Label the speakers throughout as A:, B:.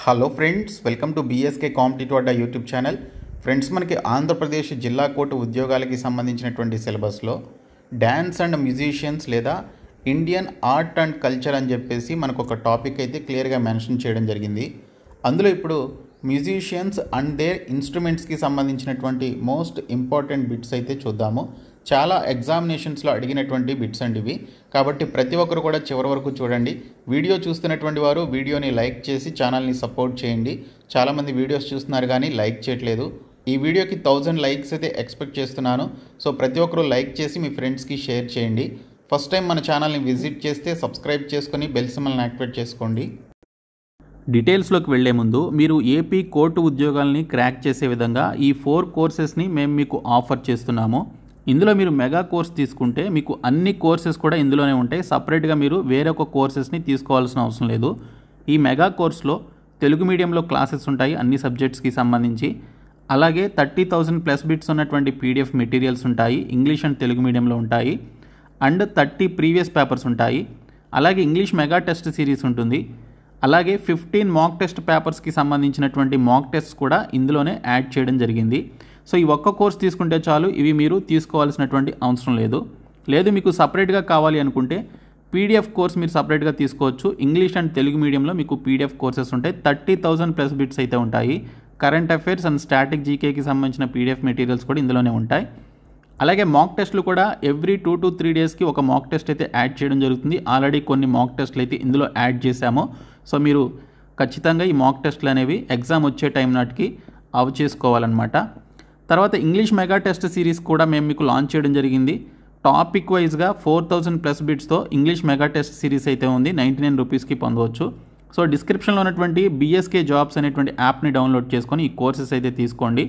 A: Hello friends, welcome to BSK competitive Adda YouTube channel. Friends, మనకి ఆంధ్రప్రదేశ్ జిల్లా court ఉద్యోగాలకి సంబంధించినటువంటి సిలబస్లో డ్యాన్స్ అండ్ మ్యూజిషియన్స్ లేదా ఇండియన్ ఆర్ట్ అండ్ కల్చర్ అని చెప్పేసి మనకు ఒక టాపిక్ అయితే క్లియర్గా మెన్షన్ చేయడం జరిగింది. అందులో ఇప్పుడు మ్యూజిషియన్స్ అండ్ దేర్ ఇన్స్ట్రుమెంట్స్కి సంబంధించినటువంటి మోస్ట్ ఇంపార్టెంట్ బిట్స్ అయితే చూద్దాము. చాలా ఎగ్జామినేషన్స్లో అడిగినటువంటి బిట్స్ అండి ఇవి. కాబట్టి ప్రతి ఒక్కరు కూడా చివరి వరకు చూడండి. వీడియో చూస్తున్నటువంటి వారు వీడియోని లైక్ చేసి ఛానల్ని సపోర్ట్ చేయండి. చాలామంది వీడియోస్ చూస్తున్నారు కానీ లైక్ చేయట్లేదు. ఈ వీడియోకి 1000 లైక్స్ అయితే ఎక్స్పెక్ట్ చేస్తున్నాను. సో ప్రతి ఒక్కరు లైక్ చేసి మీ ఫ్రెండ్స్కి షేర్ చేయండి. ఫస్ట్ టైం మన ఛానల్ని విజిట్ చేస్తే సబ్స్క్రైబ్ చేసుకొని బెల్ సింబల్ని యాక్టివేట్ చేసుకోండి.
B: డీటెయిల్స్లోకి వెళ్లే ముందు మీరు ఏపీ కోర్టు ఉద్యోగాలని క్రాక్ చేసే విధంగా ఈ 4 కోర్సెస్ని మేము మీకు ఆఫర్ చేస్తున్నాము. ఇందులో మీరు మెగా కోర్స్ తీసుకుంటే మీకు అన్ని కోర్సెస్ కూడా ఇందులోనే ఉంటాయి. సపరేట్గా మీరు వేరొక కోర్సెస్ని తీసుకోవాల్సిన అవసరం లేదు. ఈ మెగా కోర్స్లో తెలుగు మీడియంలో క్లాసెస్ ఉంటాయి అన్ని సబ్జెక్ట్స్కి సంబంధించి. అలాగే 30,000 ప్లస్ బిట్స్ ఉన్నటువంటి పీడిఎఫ్ మెటీరియల్స్ ఉంటాయి. ఇంగ్లీష్ అండ్ తెలుగు మీడియంలో ఉంటాయి. అండ్ 30 ప్రీవియస్ పేపర్స్ ఉంటాయి. అలాగే ఇంగ్లీష్ మెగా టెస్ట్ సిరీస్ ఉంటుంది. అలాగే 15 మాక్ టెస్ట్ పేపర్స్కి సంబంధించినటువంటి మాక్ టెస్ట్ కూడా ఇందులోనే యాడ్ చేయడం జరిగింది. సో ఈ ఒక్క కోర్స్ తీసుకుంటే చాలు, ఇవి మీరు తీసుకోవాల్సినటువంటి అవసరం లేదు మీకు సపరేట్గా కావాలి అనుకుంటే పీడిఎఫ్ కోర్స్ మీరు సపరేట్గా తీసుకోవచ్చు. ఇంగ్లీష్ అండ్ తెలుగు మీడియంలో మీకు పీడిఎఫ్ కోర్సెస్ ఉంటాయి. 30,000 ప్లస్ బిట్స్ అయితే ఉంటాయి. కరెంట్ అఫైర్స్ అండ్ స్టాటిక్ జీకేకి సంబంధించిన పీడిఎఫ్ మెటీరియల్స్ కూడా ఇందులోనే ఉంటాయి. అలాగే మాక్ టెస్ట్లు కూడా ఎవ్రీ 2 to 3 డేస్కి ఒక మాక్ టెస్ట్ అయితే యాడ్ చేయడం జరుగుతుంది. ఆల్రెడీ కొన్ని మాక్ టెస్ట్లు అయితే ఇందులో యాడ్ చేశాము. సో మీరు ఖచ్చితంగా ఈ మాక్ టెస్ట్లు అనేవి ఎగ్జామ్ వచ్చే టైం నాటికి అవి చేసుకోవాలన్నమాట. తర్వాత ఇంగ్లీష్ మెగా టెస్ట్ సిరీస్ కూడా మేము మీకు లాంచ్ చేయడం జరిగింది. టాపిక్ వైజ్గా 4,000 ప్లస్ బిట్స్తో ఇంగ్లీష్ మెగా టెస్ట్ సిరీస్ అయితే ఉంది. 99 రూపీస్కి పొందవచ్చు. సో డిస్క్రిప్షన్లో ఉన్నటువంటి బీఎస్కే జాబ్స్ అనేటువంటి యాప్ని డౌన్లోడ్ చేసుకొని ఈ కోర్సెస్ అయితే తీసుకోండి.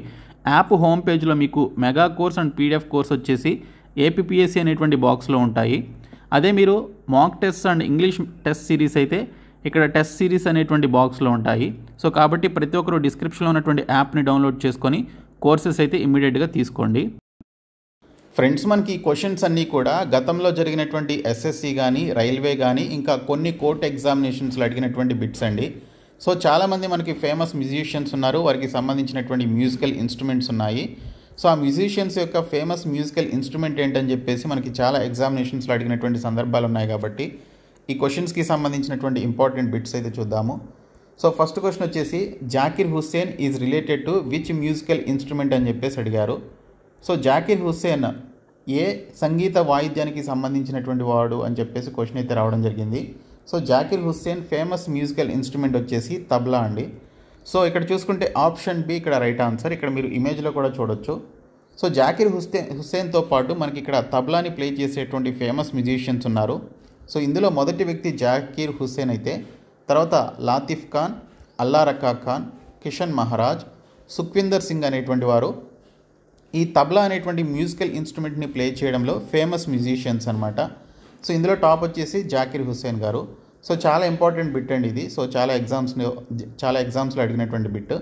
B: యాప్ హోమ్ పేజ్లో మీకు mega course and PDF course వచ్చేసి ఏపీపీఎస్సీ అనేటువంటి బాక్స్లో ఉంటాయి. అదే మీరు mock test and English test series అయితే ఇక్కడ టెస్ట్ సిరీస్ అనేటువంటి బాక్స్లో ఉంటాయి. సో కాబట్టి ప్రతి ఒక్కరు డిస్క్రిప్షన్లో ఉన్నటువంటి యాప్ని డౌన్లోడ్ చేసుకొని కోర్సెస్ అయితే ఇమీడియట్గా తీసుకోండి.
A: ఫ్రెండ్స్, మనకి ఈ క్వశ్చన్స్ అన్నీ కూడా గతంలో జరిగినటువంటి ఎస్ఎస్సి కానీ రైల్వే కానీ ఇంకా కొన్ని కోర్ట్ ఎగ్జామినేషన్స్లో అడిగినటువంటి బిట్స్ అండి. సో చాలామంది మనకి ఫేమస్ మ్యూజిషియన్స్ ఉన్నారు, వారికి సంబంధించినటువంటి మ్యూజికల్ ఇన్స్ట్రుమెంట్స్ ఉన్నాయి. సో ఆ మ్యూజిషియన్స్ యొక్క ఫేమస్ మ్యూజికల్ ఇన్స్ట్రుమెంట్ ఏంటని చెప్పేసి మనకి చాలా ఎగ్జామినేషన్స్లో అడిగినటువంటి సందర్భాలు ఉన్నాయి. కాబట్టి ఈ క్వశ్చన్స్కి సంబంధించినటువంటి ఇంపార్టెంట్ బిట్స్ అయితే చూద్దాము. సో ఫస్ట్ క్వశ్చన్ వచ్చేసి Zakir Hussain is related to which musical instrument అని చెప్పేసి అడిగారు. సో జాకిర్ హుస్సేన్ ఏ సంగీత వాయిద్యానికి సంబంధించినటువంటి వాడు అని చెప్పేసి క్వశ్చన్ అయితే రావడం జరిగింది. So Zakir Hussain famous musical instrument వచ్చేసి తబ్లా అండి. సో ఇక్కడ చూసుకుంటే ఆప్షన్ బి ఇక్కడ రైట్ ఆన్సర్. ఇక్కడ మీరు ఇమేజ్లో కూడా చూడొచ్చు. సో జాకిర్ హుస్సేన్తో పాటు మనకి ఇక్కడ తబ్లాని ప్లే చేసేటువంటి ఫేమస్ మ్యూజిషియన్స్ ఉన్నారు. సో ఇందులో మొదటి వ్యక్తి జాకిర్ హుస్సేన్ అయితే, తర్వాత లాతిఫ్ ఖాన్, అల్లా రకా ఖాన్, కిషన్ మహారాజ్, సుఖ్విందర్ సింగ్ అనేటువంటి వారు ఈ తబ్లా అనేటువంటి మ్యూజికల్ ఇన్స్ట్రుమెంట్ని ప్లే చేయడంలో ఫేమస్ మ్యూజిషియన్స్ అనమాట. సో ఇందులో టాప్ వచ్చేసి జాకిర్ హుస్సేన్ గారు. సో చాలా ఇంపార్టెంట్ బిట్ అండి ఇది. సో చాలా ఎగ్జామ్స్లో అడిగినటువంటి బిట్.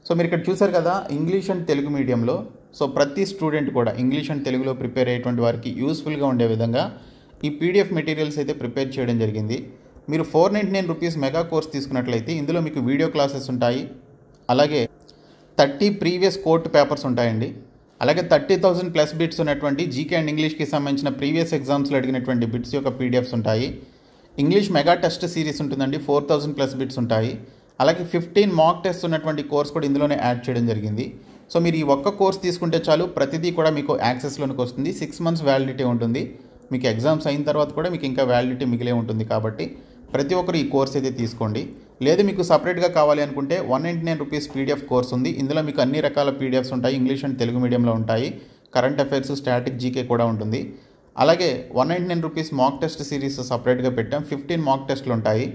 A: సో మీరు ఇక్కడ చూసారు కదా, ఇంగ్లీష్ అండ్ తెలుగు మీడియంలో సో ప్రతి స్టూడెంట్ కూడా ఇంగ్లీష్ అండ్ తెలుగులో ప్రిపేర్ అయ్యేటువంటి వారికి యూస్ఫుల్గా ఉండే విధంగా ఈ పీడిఎఫ్ మెటీరియల్స్ అయితే ప్రిపేర్ చేయడం జరిగింది. మీరు 499 రూపీస్ మెగా కోర్స్ తీసుకున్నట్లయితే ఇందులో మీకు వీడియో క్లాసెస్ ఉంటాయి. అలాగే 30 ప్రీవియస్ కోర్టు పేపర్స్ ఉంటాయండి. అలాగే 30,000 ప్లస్ బిట్స్ ఉన్నటువంటి జీకే అండ్ ఇంగ్లీష్కి సంబంధించిన ప్రీవియస్ ఎగ్జామ్స్లో అడిగినటువంటి బిట్స్ యొక్క పీడిఎఫ్స్ ఉంటాయి. ఇంగ్లీష్ మెగా టెస్ట్ సిరీస్ ఉంటుందండి, 4,000 ప్లస్ బిట్స్ ఉంటాయి. అలాగే 15 మాక్ టెస్ట్ ఉన్నటువంటి కోర్స్ కూడా ఇందులోనే యాడ్ చేయడం జరిగింది. సో మీరు ఈ ఒక్క కోర్స్ తీసుకుంటే చాలు, ప్రతిదీ కూడా మీకు యాక్సెస్లోనికి వస్తుంది. 6 months వ్యాలిడిటీ ఉంటుంది. మీకు ఎగ్జామ్స్ అయిన తర్వాత కూడా మీకు ఇంకా వ్యాలిడిటీ మిగిలే ఉంటుంది. కాబట్టి ప్రతి ఒక్కరు ఈ కోర్స్ అయితే తీసుకోండి. లేదు మీకు సపరేట్గా కావాలి అనుకుంటే 199 రూపీస్ పీడిఎఫ్ కోర్స్ ఉంది. ఇందులో మీకు అన్ని రకాల పీడిఎఫ్స్ ఉంటాయి. ఇంగ్లీష్ అండ్ తెలుగు మీడియంలో ఉంటాయి. కరెంట్ అఫైర్స్, స్టాటిక్ జీకే కూడా ఉంటుంది. అలాగే 199 రూపీస్ మాక్ టెస్ట్ సిరీస్ సపరేట్గా పెట్టాం. 15 మాక్ టెస్ట్లు ఉంటాయి.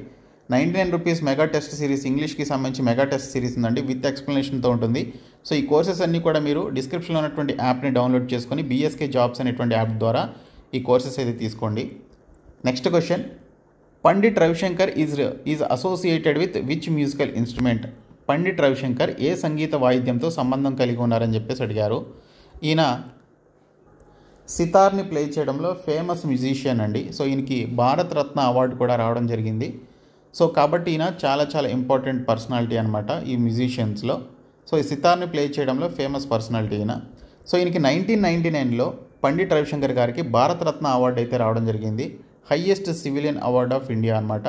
A: 99 రూపీస్ మెగా టెస్ట్ సిరీస్, ఇంగ్లీష్కి సంబంధించి మెగా టెస్ట్ సిరీస్ ఉందండి, విత్ ఎక్స్ప్లెనేషన్తో ఉంటుంది. సో ఈ కోర్సెస్ అన్నీ కూడా మీరు డిస్క్రిప్షన్లో ఉన్నటువంటి యాప్ని డౌన్లోడ్ చేసుకొని బీఎస్కే జాబ్స్ అనేటువంటి యాప్ ద్వారా ఈ కోర్సెస్ అయితే తీసుకోండి. Next question, Pandit Ravishankar is associated with which musical instrument? Pandit Ravishankar ఏ సంగీత వాయిద్యంతో సంబంధం కలిగి ఉన్నారని చెప్పేసి అడిగారు. ఈయన సితార్ని ప్లే చేయడంలో ఫేమస్ మ్యూజిషియన్ అండి. సో ఈయనకి భారతరత్న అవార్డు కూడా రావడం జరిగింది. సో కాబట్టి ఈయన చాలా చాలా ఇంపార్టెంట్ పర్సనాలిటీ అనమాట ఈ మ్యూజిషియన్స్లో. సో ఈ సితార్ని ప్లే చేయడంలో ఫేమస్ పర్సనాలిటీ ఈయన. సో ఈయనకి 1999లో పండిట్ రవిశంకర్ గారికి భారతరత్న అవార్డు అయితే రావడం జరిగింది, highest civilian award of India అనమాట.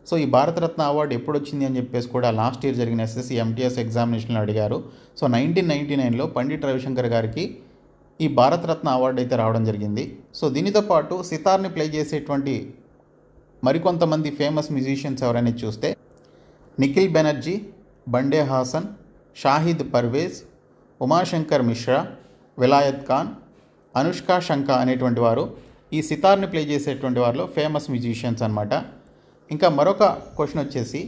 A: సో ఈ భారతరత్న అవార్డు ఎప్పుడు వచ్చింది అని చెప్పేసి కూడా లాస్ట్ ఇయర్ జరిగిన ఎస్ఎస్సి ఎంటీఎస్ ఎగ్జామినేషన్లో అడిగారు. సో 1999లో పండిట్ రవిశంకర్ గారికి ఈ భారతరత్న అవార్డు అయితే రావడం జరిగింది. సో దీనితో పాటు సితార్ని ప్లే చేసేటువంటి మరికొంతమంది ఫేమస్ మ్యూజిషియన్స్ ఎవరైనా చూస్తే నిఖిల్ బెనర్జీ, బండే హాసన్, షాహిద్ పర్వేజ్, ఉమాశంకర్ మిశ్రా, విలాయత్ ఖాన్, అనుష్కా శంక అనేటువంటి వారు ఈ సితార్ని ప్లే చేసేటువంటి వారిలో ఫేమస్ మ్యూజిషియన్స్ అనమాట. ఇంకా మరొక క్వశ్చన్ వచ్చేసి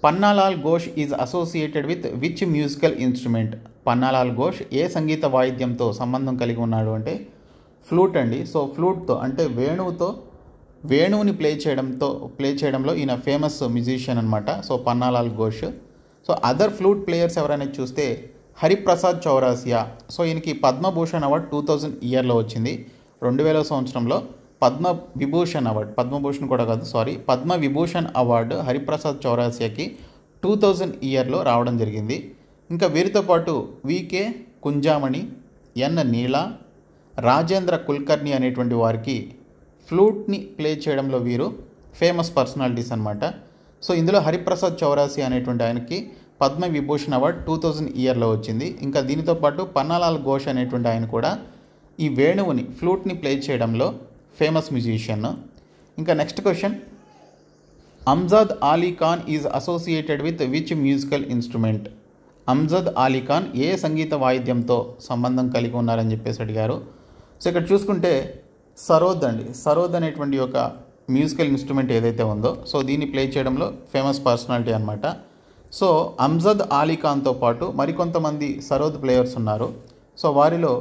A: Pannalal Ghosh is associated with which musical instrument? Pannalal Ghosh ఏ సంగీత వాయిద్యంతో సంబంధం కలిగి ఉన్నాడు అంటే ఫ్లూట్ అండి. సో ఫ్లూట్తో అంటే వేణువుని ప్లే చేయడంలో ఈయన ఫేమస్ మ్యూజిషియన్ అనమాట. So Pannalal Ghosh. So other flute players ఎవరైనా చూస్తే హరిప్రసాద్ చౌరాసియా. సో ఈయనకి పద్మభూషణ్ అవార్డు 2000 ఇయర్లో వచ్చింది. 2000 సంవత్సరంలో పద్మవిభూషణ్ అవార్డు హరిప్రసాద్ చౌరాసియాకి 2000 ఇయర్లో రావడం జరిగింది. ఇంకా వీరితో పాటు వికే కుంజామణి, ఎన్ నీలా, రాజేంద్ర కుల్కర్ణి అనేటువంటి వారికి ఫ్లూట్ని ప్లే చేయడంలో వీరు ఫేమస్ పర్సనాలిటీస్ అనమాట. సో ఇందులో హరిప్రసాద్ చౌరాసియా అనేటువంటి ఆయనకి పద్మవిభూషణ్ అవార్డు 2000 ఇయర్లో వచ్చింది. ఇంకా దీనితో పాటు పన్నాలాల్ ఘోష్ అనేటువంటి ఆయన కూడా ఈ వేణువుని ఫ్లూట్ని ప్లే చేయడంలో ఫేమస్ మ్యూజిషియన్. ఇంకా next question Amjad Ali Khan is associated with which musical instrument? Amjad Ali Khan ఏ సంగీత వాయిద్యంతో సంబంధం కలిగి ఉన్నారని చెప్పేసి అడిగారు. సో ఇక్కడ చూసుకుంటే సరోద్ అండి. సరోద్ అనేటువంటి ఒక మ్యూజికల్ ఇన్స్ట్రుమెంట్ ఏదైతే ఉందో సో దీన్ని ప్లే చేయడంలో ఫేమస్ పర్సనాలిటీ అనమాట. సో అమ్జద్ అలీ ఖాన్తో పాటు మరికొంతమంది సరోద్ ప్లేయర్స్ ఉన్నారు. సో వారిలో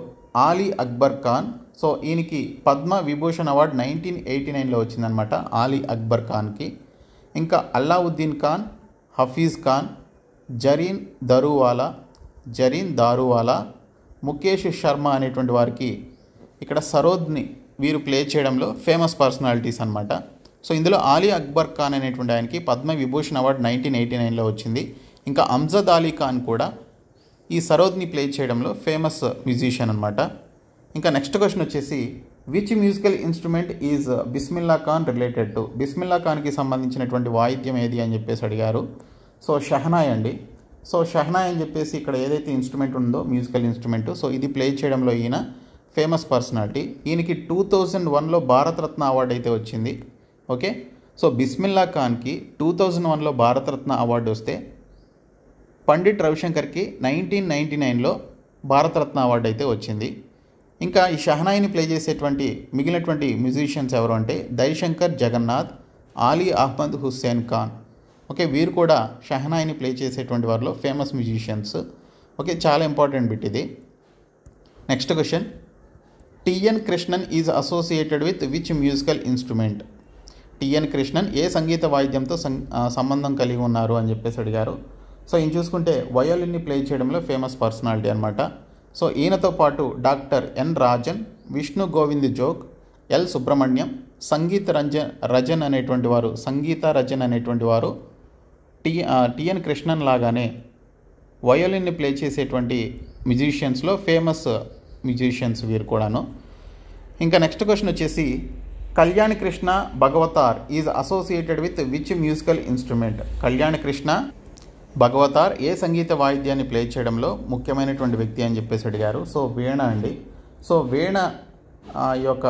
A: ఆలీ అక్బర్ ఖాన్. సో ఈయనకి పద్మ విభూషణ్ అవార్డు 1989లో వచ్చిందనమాట ఆలీ అక్బర్ ఖాన్కి. ఇంకా అల్లావుద్దీన్ ఖాన్, హఫీజ్ ఖాన్, జరీన్ దారువాలా, ముఖేష్ శర్మ అనేటువంటి వారికి ఇక్కడ సరోద్ని వీరు ప్లే చేయడంలో ఫేమస్ పర్సనాలిటీస్ అనమాట. సో ఇందులో ఆలీ అక్బర్ ఖాన్ అనేటువంటి ఆయనకి పద్మ విభూషణ్ అవార్డు 1989లో వచ్చింది. ఇంకా అమ్జద్ అలీ ఖాన్ కూడా ఈ సరోద్ని ప్లే చేయడంలో ఫేమస్ మ్యూజిషియన్ అనమాట. ఇంకా నెక్స్ట్ క్వశ్చన్ వచ్చేసి which musical instrument is Bismillah Khan related to? Bismillah ఖాన్కి సంబంధించినటువంటి వాయిద్యం ఏది అని చెప్పేసి అడిగారు. సో షహనాయ్ అండి. సో షహనాయ్ అని చెప్పేసి ఇక్కడ ఏదైతే ఇన్స్ట్రుమెంట్ ఉందో మ్యూజికల్ ఇన్స్ట్రుమెంట్ సో ఇది ప్లే చేయడంలో ఈయన ఫేమస్ పర్సనాలిటీ. ఈయనకి 2001లో భారతరత్న అవార్డు అయితే వచ్చింది. ఓకే. సో బిస్మిల్లా ఖాన్కి 2001లో భారతరత్న అవార్డు వస్తే పండిట్ రవిశంకర్కి 1999లో భారతరత్న అవార్డు అయితే వచ్చింది. ఇంకా ఈ షహనాయిని ప్లే చేసేటువంటి మిగిలినటువంటి మ్యూజిషియన్స్ ఎవరు అంటే దయశంకర్ జగన్నాథ్, ఆలీ అహ్మద్ హుస్సేన్ ఖాన్. ఓకే, వీరు కూడా షహనాయిని ప్లే చేసేటువంటి వారిలో ఫేమస్ మ్యూజిషియన్స్. ఓకే, చాలా ఇంపార్టెంట్ బిట్ ఇది. Next question T N Krishnan is associated with which musical instrument? T N Krishnan ఏ సంగీత వాయిద్యంతో సంబంధం కలిగి ఉన్నారు అని చెప్పేసి అడిగారు. సో ఈయన చూసుకుంటే వయోలిన్ని ప్లే చేయడంలో ఫేమస్ పర్సనాలిటీ అనమాట. సో ఈయనతో పాటు doctor N Rajan, Vishnu Govind Jog, L Subramaniam, Sangeeta Rajan అనేటువంటి వారు టిఎన్ కృష్ణన్ లాగానే వయోలిన్ని ప్లే చేసేటువంటి మ్యూజిషియన్స్లో ఫేమస్ మ్యూజిషియన్స్ వీరు కూడాను. ఇంకా నెక్స్ట్ క్వశ్చన్ వచ్చేసి Kalyan Krishna Bhagavathar is associated with which musical instrument? Kalyan Krishna Bhagavathar ఏ సంగీత వాయిద్యాన్ని ప్లే చేయడంలో ముఖ్యమైనటువంటి వ్యక్తి అని చెప్పేసి అడిగారు. సో వీణ అండి. సో వీణ యొక్క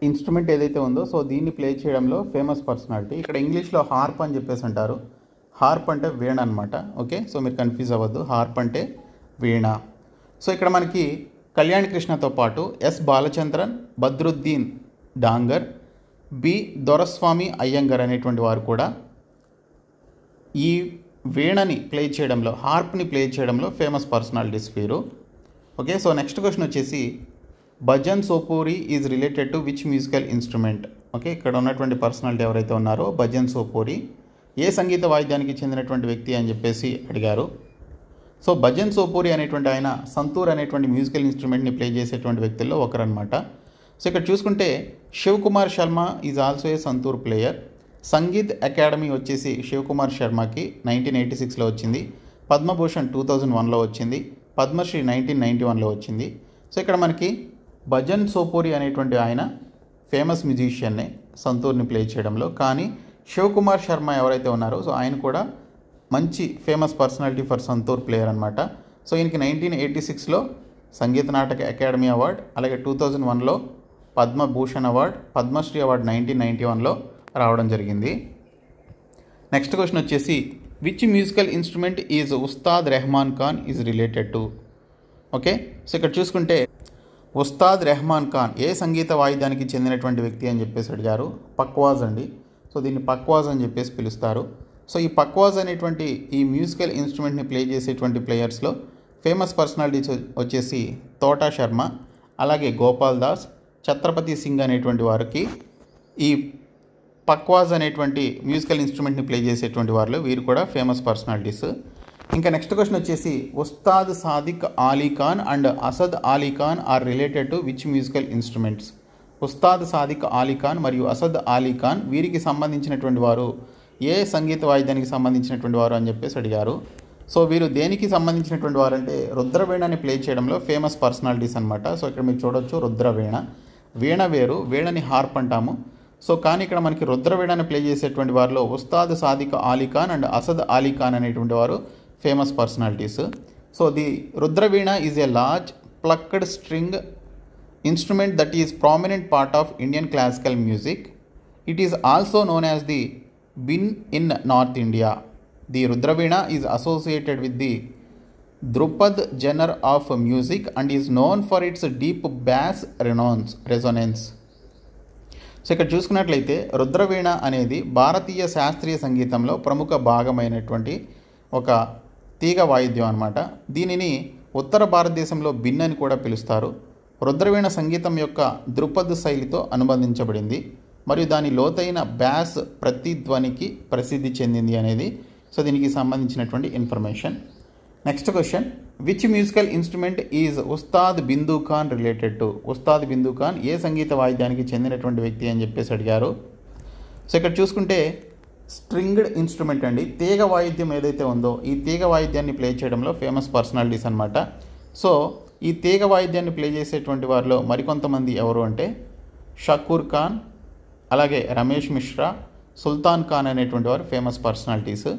A: ఇన్స్ట్రుమెంట్ ఏదైతే ఉందో సో దీన్ని ప్లే చేయడంలో ఫేమస్ పర్సనాలిటీ. ఇక్కడ ఇంగ్లీష్లో హార్ప్ అని చెప్పేసి అంటారు. హార్ప్ అంటే వీణ అనమాట. ఓకే, సో మీరు కన్ఫ్యూజ్ అవ్వద్దు, హార్ప్ అంటే వీణ. సో ఇక్కడ మనకి కళ్యాణ్ కృష్ణతో పాటు ఎస్ బాలచంద్రన్, బద్రుద్దీన్ డాంగర్, బి దొరస్వామి అయ్యంగర్ అనేటువంటి వారు కూడా ఈ వీణని ప్లే చేయడంలో, హార్ప్ని ప్లే చేయడంలో ఫేమస్ పర్సనాలిటీస్ వీరు. ఓకే, సో నెక్స్ట్ క్వశ్చన్ వచ్చేసి Bhajan Sopori is related to which musical instrument? Okay, ఇక్కడ ఉన్నటువంటి పర్సనాలిటీ ఎవరైతే ఉన్నారో భజన్ సోపూరి ఏ సంగీత వాయిద్యానికి చెందినటువంటి వ్యక్తి అని చెప్పేసి అడిగారు. సో భజన్ సోపూరి అనేటువంటి ఆయన సంతూర్ అనేటువంటి మ్యూజికల్ ఇన్స్ట్రుమెంట్ని ప్లే చేసేటువంటి వ్యక్తుల్లో ఒకరనమాట. సో ఇక్కడ చూసుకుంటే Shiv Kumar Sharma is also a Santoor player. Sangeet academy వచ్చేసి శివకుమార్ శర్మకి 1986లో వచ్చింది. పద్మభూషణ్ 2001లో వచ్చింది. పద్మశ్రీ 1991లో వచ్చింది. సో ఇక్కడ మనకి భజన్ సోపూరి అనేటువంటి ఆయన ఫేమస్ మ్యూజిషియన్నే సంతూర్ని ప్లే చేయడంలో. కానీ శివకుమార్ శర్మ ఎవరైతే ఉన్నారో సో ఆయన కూడా మంచి famous personality for santoor player అనమాట. సో ఈయనకి 1986లో సంగీత నాటక అకాడమీ అవార్డ్, అలాగే 2001లో పద్మభూషణ్ అవార్డ్, పద్మశ్రీ అవార్డ్ 1991లో రావడం జరిగింది. నెక్స్ట్ క్వశ్చన్ వచ్చేసి which musical instrument is Ustad Rahman Khan is related to. Okay, so ఇక్కడ చూసుకుంటే ఉస్తాద్ రెహమాన్ ఖాన్ ఏ సంగీత వాయిద్యానికి చెందినటువంటి వ్యక్తి అని చెప్పేసి అడిగారు. పక్వాజ్ అండి. సో దీన్ని పక్వాజ్ అని చెప్పేసి పిలుస్తారు. సో ఈ పక్వాజ్ అనేటువంటి ఈ మ్యూజికల్ ఇన్స్ట్రుమెంట్ని ప్లే చేసేటువంటి ప్లేయర్స్లో ఫేమస్ పర్సనాలిటీస్ వచ్చేసి తోటా శర్మ, అలాగే గోపాల్ దాస్, ఛత్రపతి సింగ్ అనేటువంటి వారికి ఈ పక్వాజ్ అనేటువంటి మ్యూజికల్ ఇన్స్ట్రుమెంట్ని ప్లే చేసేటువంటి వారిలో వీరు కూడా ఫేమస్ పర్సనాలిటీస్. ఇంకా నెక్స్ట్ క్వశ్చన్ వచ్చేసి Ustad Sadiq Ali Khan and Asad Ali Khan are related to which musical instruments. Ustad Sadiq Ali Khan మరియు అసద్ అలీ ఖాన్ వీరికి సంబంధించినటువంటి వారు ఏ సంగీత వాయిద్యానికి సంబంధించినటువంటి వారు అని చెప్పేసి అడిగారు. సో వీరు దేనికి సంబంధించినటువంటి వారు అంటే రుద్రవీణని ప్లే చేయడంలో ఫేమస్ పర్సనాలిటీస్ అనమాట. సో ఇక్కడ మీరు చూడొచ్చు రుద్రవీణ. వీణ వేరు, వీణని హార్ప్ అంటాము. సో కానీ ఇక్కడ మనకి రుద్రవీణని ప్లే చేసేటువంటి వారిలో ఉస్తాద్ సాదిక్ అలీ ఖాన్ అండ్ అసద్ అలీ ఖాన్ అనేటువంటి వారు famous personalities. So the Rudraveena is a large plucked string instrument that is prominent part of Indian classical music. It is also known as the bin in North India. The Rudraveena is associated with the Drupad genre of music and is known for its deep bass resonance. So ఇక్కడ చూసుకున్నట్లయితే రుద్రవీణ అనేది భారతీయ శాస్త్రీయ సంగీతంలో ప్రముఖ భాగమైనటువంటి ఒక తీగ వాయిద్యం అన్నమాట. దీనిని ఉత్తర భారతదేశంలో బిన్ అని కూడా పిలుస్తారు. రుద్రవీణ సంగీతం యొక్క ధృపద్ శైలితో అనుబంధించబడింది మరియు దాని లోతైన బ్యాస్ ప్రతిధ్వనికి ప్రసిద్ధి చెందింది అనేది సో దీనికి సంబంధించినటువంటి information. Next question which musical instrument is Ustad Bindu Khan related to. Ustad Bindu Khan ఏ సంగీత వాయిద్యానికి చెందినటువంటి వ్యక్తి అని చెప్పేసి అడిగారు. సో ఇక్కడ చూసుకుంటే స్ట్రింగ్డ్ ఇన్స్ట్రుమెంట్ అండి. తీగ వాయిద్యం ఏదైతే ఉందో ఈ తీగ వాయిద్యాన్ని ప్లే చేయడంలో ఫేమస్ పర్సనాలిటీస్ అనమాట. సో ఈ తీగ వాయిద్యాన్ని ప్లే చేసేటువంటి వారిలో మరికొంతమంది ఎవరు అంటే షకూర్ ఖాన్, అలాగే రమేష్ మిశ్రా, సుల్తాన్ ఖాన్ అనేటువంటి వారు ఫేమస్ పర్సనాలిటీస్.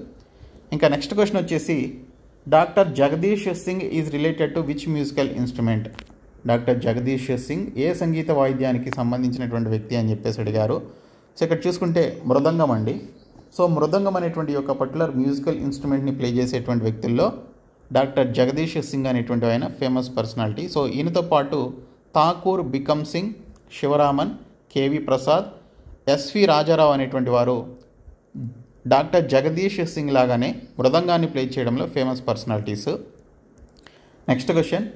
A: ఇంకా నెక్స్ట్ క్వశ్చన్ వచ్చేసి doctor Jagdish Singh is related to which musical instrument. Doctor Jagdish Singh ఏ సంగీత వాయిద్యానికి సంబంధించినటువంటి వ్యక్తి అని చెప్పేసి అడిగారు. సో ఇక్కడ చూసుకుంటే మృదంగం అండి. సో మృదంగం అనేటువంటి ఒక పర్టికులర్ మ్యూజికల్ ఇన్స్ట్రుమెంట్ని ప్లే చేసేటువంటి వ్యక్తుల్లో డాక్టర్ జగదీష్ సింగ్ అనేటువంటి ఆయన ఫేమస్ పర్సనాలిటీ. సో ఈయనతో పాటు ఠాకూర్ బికమ్ సింగ్, శివరామన్, కేవి ప్రసాద్, ఎస్వి రాజారావు అనేటువంటి వారు డాక్టర్ జగదీష్ సింగ్ లాగానే మృదంగాన్ని ప్లే చేయడంలో famous personalities. Next question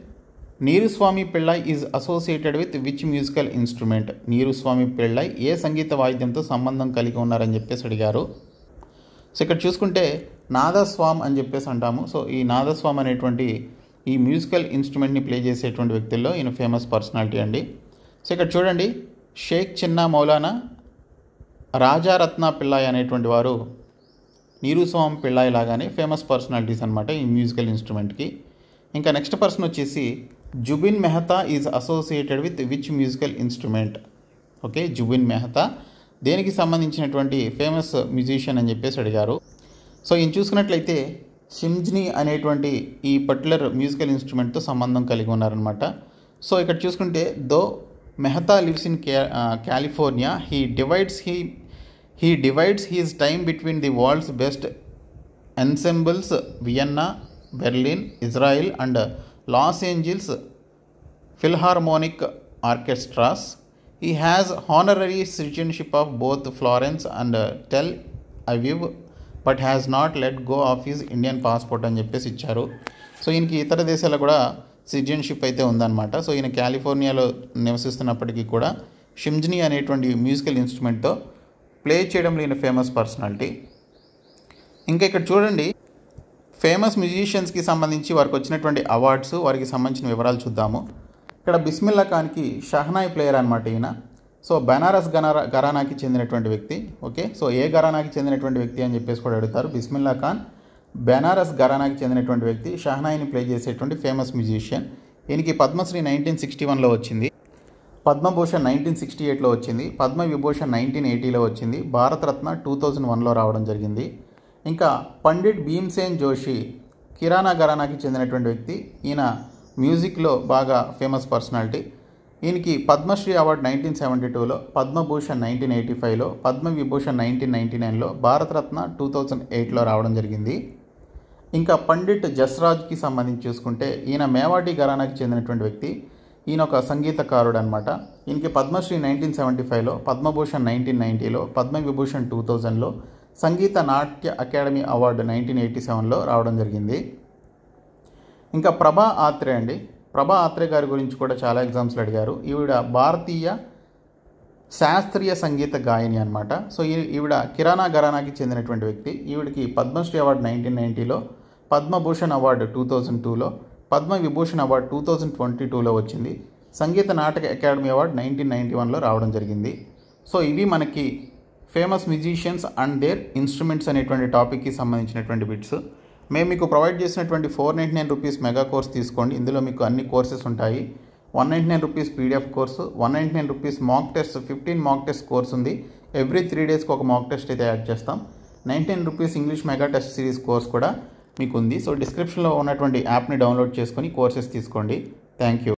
A: Neeruswamy Pillai is associated with which musical instrument. Neeruswamy Pillai ఏ సంగీత వాయిద్యంతో సంబంధం కలిగి ఉన్నారని చెప్పేసి అడిగారు. సో ఇక్కడ చూసుకుంటే నాదస్వామ్ అని చెప్పేసి అంటాము. సో ఈ నాదస్వామ్ అనేటువంటి ఈ మ్యూజికల్ ఇన్స్ట్రుమెంట్ని ప్లే చేసేటువంటి వ్యక్తుల్లో ఈయన ఫేమస్ పర్సనాలిటీ అండి. సో ఇక్కడ చూడండి షేక్ చిన్నా మౌలానా, రాజారత్న పిళ్ళాయ్ అనేటువంటి వారు నీరుస్వామి పిళ్ళాయ్ లాగానే ఫేమస్ పర్సనాలిటీస్ అనమాట ఈ మ్యూజికల్ ఇన్స్ట్రుమెంట్కి. ఇంకా నెక్స్ట్ పర్సన్ వచ్చేసి Jubin Mehta is associated with which musical instrument. Okay, Jubin Mehta దేనికి సంబంధించినటువంటి ఫేమస్ మ్యూజిషియన్ అని చెప్పేసి అడిగారు. సో ఈయన చూసుకున్నట్లయితే షిమ్జ్నీ అనేటువంటి ఈ పర్టికులర్ మ్యూజికల్ ఇన్స్ట్రుమెంట్తో సంబంధం కలిగి ఉన్నారనమాట. సో ఇక్కడ చూసుకుంటే though Mehta lives in California, he divides his time between the world's best ensembles Vienna, Berlin, Israel and Los Angeles Philharmonic orchestras. He has honorary citizenship of both Florence and Tel Aviv but has not let go of his Indian passport అని చెప్పేసి ఇచ్చారు. So ఈయనకి ఇతర దేశాల్లో కూడా citizenship అయితే ఉందన్నమాట. So ఈయన కాలిఫోర్నియాలో నివసిస్తున్నప్పటికీ కూడా షిమ్జ్నీ అనేటువంటి మ్యూజికల్ ఇన్స్ట్రుమెంట్తో ప్లే చేయడంలో ఈయన ఫేమస్ పర్సనాలిటీ. ఇంకా ఇక్కడ చూడండి ఫేమస్ మ్యూజిషియన్స్కి సంబంధించి వారికి వచ్చినటువంటి అవార్డ్స్, వారికి సంబంధించిన వివరాలు చూద్దాము. ఇక్కడ బిస్మిల్లా ఖాన్కి షహనాయ్ ప్లేయర్ అనమాట ఈయన. సో బనారస్ ఘరానాకి చెందినటువంటి వ్యక్తి. ఓకే, సో ఏ ఘరానాకి చెందినటువంటి వ్యక్తి అని చెప్పేసి కూడా అడుగుతారు. బిస్మిల్లా ఖాన్ బనారస్ ఘరానాకి చెందినటువంటి వ్యక్తి, షహనాయిని ప్లే చేసేటువంటి ఫేమస్ మ్యూజిషియన్. ఈయనకి పద్మశ్రీ 1961లో వచ్చింది, పద్మభూషణ్ 1968లో వచ్చింది, పద్మవిభూషణ్ 1980లో వచ్చింది, భారతరత్న 2001లో రావడం జరిగింది. ఇంకా పండిట్ భీమ్సేన్ జోషి కిరాణా ఘరానాకి చెందినటువంటి వ్యక్తి. ఈయన మ్యూజిక్లో బాగా ఫేమస్ పర్సనాలిటీ. ఈయనకి పద్మశ్రీ అవార్డు 1972లో, పద్మభూషణ్ 1985లో, పద్మవిభూషణ్ 1999లో, భారతరత్న 2008లో రావడం జరిగింది. ఇంకా పండిట్ జస్రాజ్కి సంబంధించి చూసుకుంటే ఈయన మేవాటి ఘరానాకి చెందినటువంటి వ్యక్తి. ఈయన ఒక సంగీతకారుడు అనమాట. ఈయనకి పద్మశ్రీ 1975లో, పద్మభూషణ్ 1990లో, పద్మవిభూషణ్ 2000లో, సంగీత నాట్య అకాడమీ అవార్డు 1987లో రావడం జరిగింది. ఇంకా ప్రభా ఆత్రే అండి. ప్రభా ఆత్రే గారి గురించి కూడా చాలా ఎగ్జామ్స్లో అడిగారు. ఈవిడ భారతీయ శాస్త్రీయ సంగీత గాయని అనమాట. సో ఈవిడ కిరాణా ఘరానాకి చెందినటువంటి వ్యక్తి. ఈవిడికి పద్మశ్రీ అవార్డు 1990లో, పద్మభూషణ్ అవార్డు 2002లో, పద్మవిభూషణ్ అవార్డు 2022లో వచ్చింది. సంగీత నాటక అకాడమీ అవార్డు 1991లో రావడం జరిగింది. సో ఇవి మనకి famous musicians and their instruments అనేటువంటి టాపిక్కి సంబంధించినటువంటి బిట్స్. మేము మీకు ప్రొవైడ్ చేసినటువంటి 499 రూపీస్ మెగా కోర్స్ తీసుకోండి. ఇందులో మీకు అన్ని కోర్సెస్ ఉంటాయి. 199 rupees PDF course, 199 rupees mock test, 15 mock test course ఉంది. ఎవ్రీ 3 డేస్కి ఒక మాక్ టెస్ట్ అయితే యాడ్ చేస్తాం. 99 rupees English mega test series course కూడా మీకు ఉంది. సో డిస్క్రిప్షన్లో ఉన్నటువంటి యాప్ని డౌన్లోడ్ చేసుకొని కోర్సెస్ తీసుకోండి. Thank you.